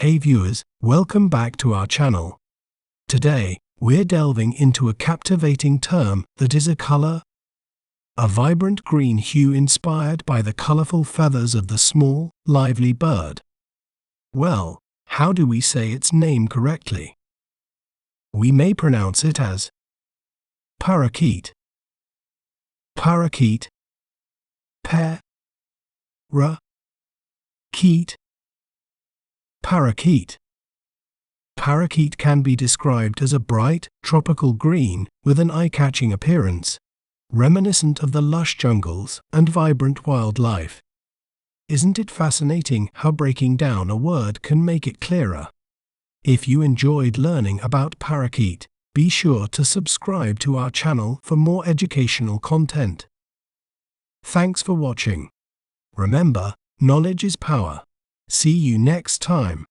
Hey viewers, welcome back to our channel. Today, we're delving into a captivating term that is a color. A vibrant green hue inspired by the colorful feathers of the small, lively bird. Well, how do we say its name correctly? We may pronounce it as parakeet, parakeet, parakeet, parakeet. Parakeet can be described as a bright, tropical green with an eye-catching appearance, reminiscent of the lush jungles and vibrant wildlife. Isn't it fascinating how breaking down a word can make it clearer? If you enjoyed learning about parakeet, be sure to subscribe to our channel for more educational content. Thanks for watching. Remember, knowledge is power. See you next time.